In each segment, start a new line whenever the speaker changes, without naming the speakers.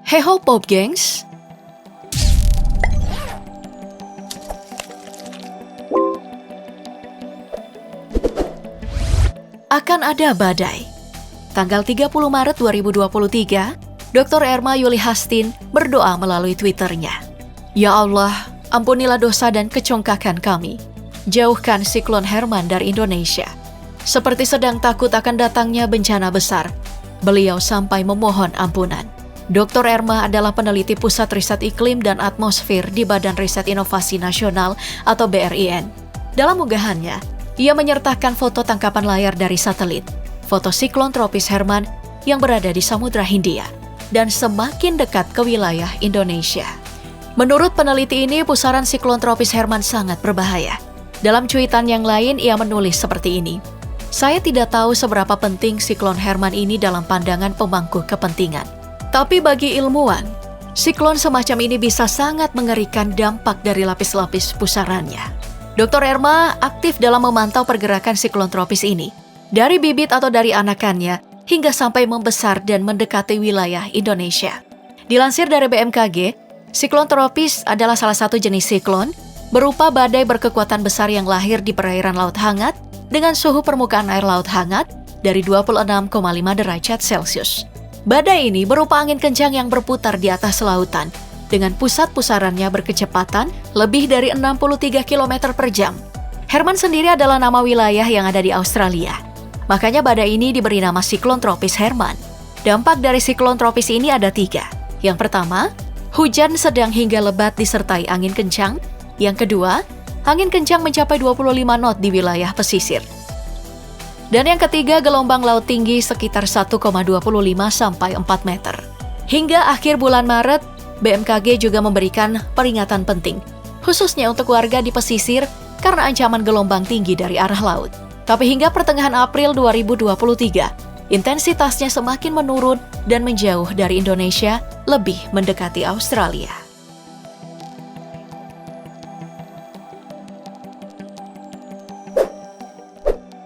Heho Pop Gengs. Akan ada badai. Tanggal 30 Maret 2023, Dr. Erma Yuli Hastin berdoa melalui Twitternya. Ya Allah, ampunilah dosa dan kecongkakan kami. Jauhkan siklon Herman dari Indonesia. Seperti sedang takut akan datangnya bencana besar, beliau sampai memohon ampunan. Dr. Erma adalah peneliti Pusat Riset Iklim dan Atmosfer di Badan Riset Inovasi Nasional atau BRIN. Dalam unggahannya, ia menyertakan foto tangkapan layar dari satelit, foto siklon tropis Herman yang berada di Samudra Hindia dan semakin dekat ke wilayah Indonesia. Menurut peneliti ini, pusaran siklon tropis Herman sangat berbahaya. Dalam cuitan yang lain, ia menulis seperti ini. Saya tidak tahu seberapa penting siklon Herman ini dalam pandangan pemangku kepentingan. Tapi bagi ilmuwan, siklon semacam ini bisa sangat mengerikan dampak dari lapis-lapis pusarannya. Dr. Erma aktif dalam memantau pergerakan siklon tropis ini, dari bibit atau dari anakannya, hingga sampai membesar dan mendekati wilayah Indonesia. Dilansir dari BMKG, siklon tropis adalah salah satu jenis siklon, berupa badai berkekuatan besar yang lahir di perairan laut hangat, dengan suhu permukaan air laut hangat dari 26,5 derajat Celcius. Badai ini berupa angin kencang yang berputar di atas lautan, dengan pusat pusarannya berkecepatan lebih dari 63 km per jam. Herman sendiri adalah nama wilayah yang ada di Australia. Makanya badai ini diberi nama siklon tropis Herman. Dampak dari siklon tropis ini ada 3. Yang pertama, hujan sedang hingga lebat disertai angin kencang. Yang kedua, angin kencang mencapai 25 knot di wilayah pesisir. Dan yang ketiga, gelombang laut tinggi sekitar 1,25 sampai 4 meter. Hingga akhir bulan Maret, BMKG juga memberikan peringatan penting, khususnya untuk warga di pesisir karena ancaman gelombang tinggi dari arah laut. Tapi hingga pertengahan April 2023, intensitasnya semakin menurun dan menjauh dari Indonesia, lebih mendekati Australia.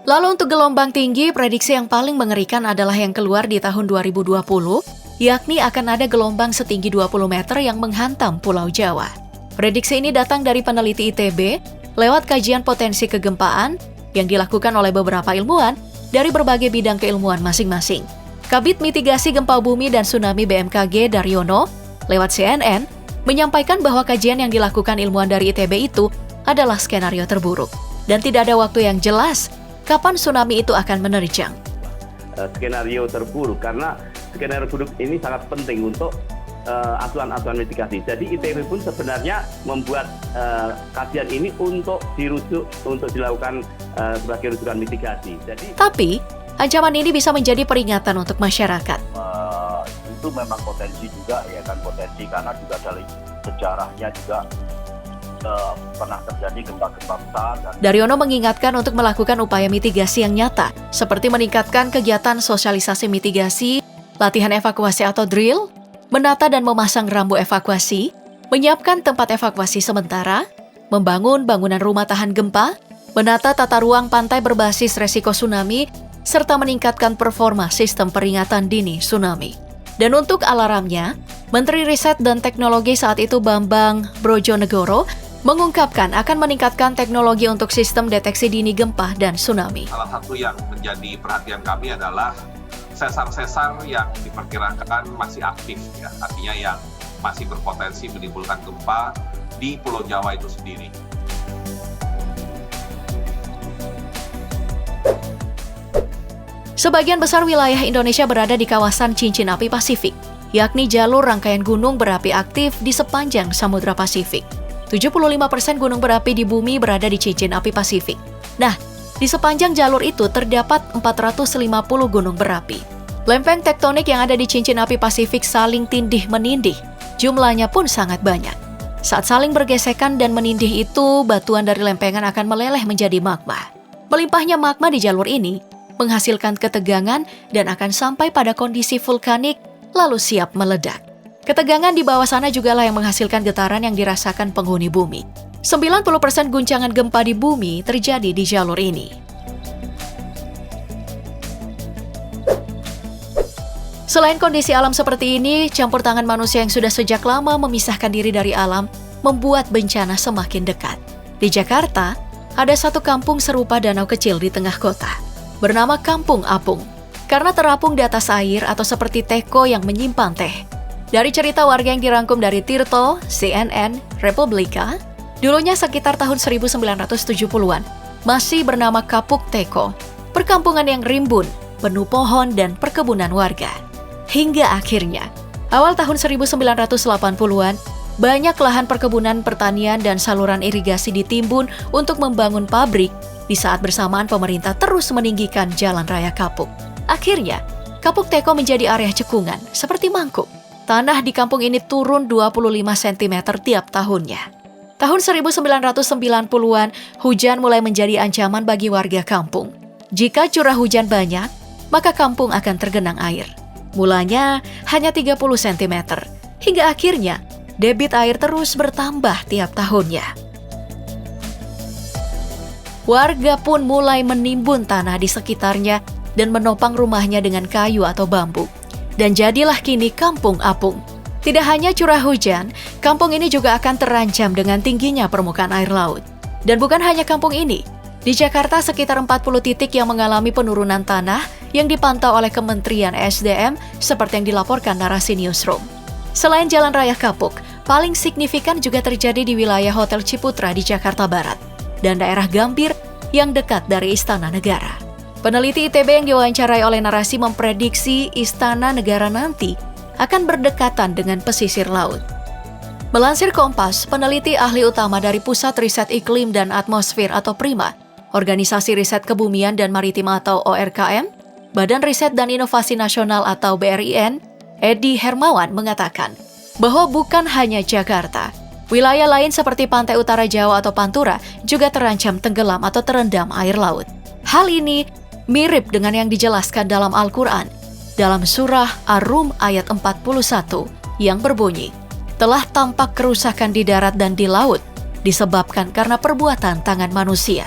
Lalu untuk gelombang tinggi, prediksi yang paling mengerikan adalah yang keluar di tahun 2020, yakni akan ada gelombang setinggi 20 meter yang menghantam Pulau Jawa. Prediksi ini datang dari peneliti ITB lewat kajian potensi kegempaan yang dilakukan oleh beberapa ilmuwan dari berbagai bidang keilmuan masing-masing. Kabid Mitigasi Gempa Bumi dan Tsunami BMKG Daryono lewat CNN menyampaikan bahwa kajian yang dilakukan ilmuwan dari ITB itu adalah skenario terburuk dan tidak ada waktu yang jelas kapan tsunami itu akan menerjang.
Skenario terburuk, karena skenario buruk ini sangat penting untuk asuhan-asuhan mitigasi. Jadi ITB pun sebenarnya membuat kajian ini untuk dirujuk, untuk dilakukan sebagai rujukan mitigasi.
Tapi, ancaman ini bisa menjadi peringatan untuk masyarakat.
Itu memang potensi juga, ya kan, potensi karena juga dari sejarahnya juga pernah terjadi gempa-gempa besar.
Daryono mengingatkan untuk melakukan upaya mitigasi yang nyata, seperti meningkatkan kegiatan sosialisasi mitigasi, latihan evakuasi atau drill, menata dan memasang rambu evakuasi, menyiapkan tempat evakuasi sementara, membangun bangunan rumah tahan gempa, menata tata ruang pantai berbasis resiko tsunami, serta meningkatkan performa sistem peringatan dini tsunami. Dan untuk alarmnya, Menteri Riset dan Teknologi saat itu Bambang Brojonegoro mengungkapkan akan meningkatkan teknologi untuk sistem deteksi dini gempa dan tsunami.
Salah satu yang menjadi perhatian kami adalah sesar-sesar yang diperkirakan masih aktif, ya, artinya yang masih berpotensi menimbulkan gempa di Pulau Jawa itu sendiri.
Sebagian besar wilayah Indonesia berada di kawasan cincin api Pasifik, yakni jalur rangkaian gunung berapi aktif di sepanjang Samudra Pasifik. 75% gunung berapi di bumi berada di cincin api Pasifik. Nah, di sepanjang jalur itu terdapat 450 gunung berapi. Lempeng tektonik yang ada di cincin api Pasifik saling tindih-menindih. Jumlahnya pun sangat banyak. Saat saling bergesekan dan menindih itu, batuan dari lempengan akan meleleh menjadi magma. Melimpahnya magma di jalur ini menghasilkan ketegangan dan akan sampai pada kondisi vulkanik lalu siap meledak. Ketegangan di bawah sana jugalah yang menghasilkan getaran yang dirasakan penghuni bumi. 90% guncangan gempa di bumi terjadi di jalur ini. Selain kondisi alam seperti ini, campur tangan manusia yang sudah sejak lama memisahkan diri dari alam membuat bencana semakin dekat. Di Jakarta, ada satu kampung serupa danau kecil di tengah kota, bernama Kampung Apung, karena terapung di atas air atau seperti teko yang menyimpan teh. Dari cerita warga yang dirangkum dari Tirto, CNN, Republika, dulunya sekitar tahun 1970-an, masih bernama Kapuk Teko, perkampungan yang rimbun, penuh pohon dan perkebunan warga. Hingga akhirnya, awal tahun 1980-an, banyak lahan perkebunan pertanian dan saluran irigasi ditimbun untuk membangun pabrik di saat bersamaan pemerintah terus meninggikan jalan raya Kapuk. Akhirnya, Kapuk Teko menjadi area cekungan, seperti mangkuk. Tanah di kampung ini turun 25 cm tiap tahunnya. Tahun 1990-an, hujan mulai menjadi ancaman bagi warga kampung. Jika curah hujan banyak, maka kampung akan tergenang air. Mulanya hanya 30 cm, hingga akhirnya debit air terus bertambah tiap tahunnya. Warga pun mulai menimbun tanah di sekitarnya dan menopang rumahnya dengan kayu atau bambu. Dan jadilah kini Kampung Apung. Tidak hanya curah hujan, kampung ini juga akan terancam dengan tingginya permukaan air laut. Dan bukan hanya kampung ini. Di Jakarta sekitar 40 titik yang mengalami penurunan tanah yang dipantau oleh Kementerian SDM seperti yang dilaporkan narasi Newsroom. Selain Jalan Raya Kapuk, paling signifikan juga terjadi di wilayah Hotel Ciputra di Jakarta Barat dan daerah Gambir yang dekat dari Istana Negara. Peneliti ITB yang diwawancarai oleh narasi memprediksi Istana Negara nanti akan berdekatan dengan pesisir laut. Melansir Kompas, peneliti ahli utama dari Pusat Riset Iklim dan Atmosfer atau PRIMA, Organisasi Riset Kebumian dan Maritim atau ORKM, Badan Riset dan Inovasi Nasional atau BRIN, Edi Hermawan mengatakan bahwa bukan hanya Jakarta, wilayah lain seperti pantai utara Jawa atau Pantura juga terancam tenggelam atau terendam air laut. Hal ini mirip dengan yang dijelaskan dalam Al-Quran, dalam surah Ar-Rum ayat 41 yang berbunyi, telah tampak kerusakan di darat dan di laut, disebabkan karena perbuatan tangan manusia.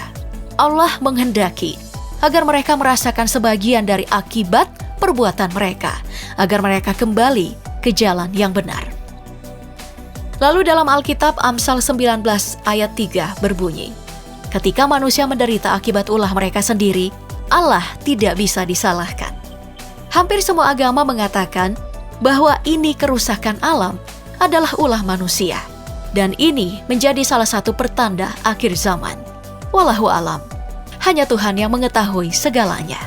Allah menghendaki agar mereka merasakan sebagian dari akibat perbuatan mereka, agar mereka kembali ke jalan yang benar. Lalu dalam Alkitab Amsal 19 ayat 3 berbunyi, ketika manusia menderita akibat ulah mereka sendiri, Allah tidak bisa disalahkan. Hampir semua agama mengatakan bahwa ini kerusakan alam adalah ulah manusia. Dan ini menjadi salah satu pertanda akhir zaman. Wallahu alam. Hanya Tuhan yang mengetahui segalanya.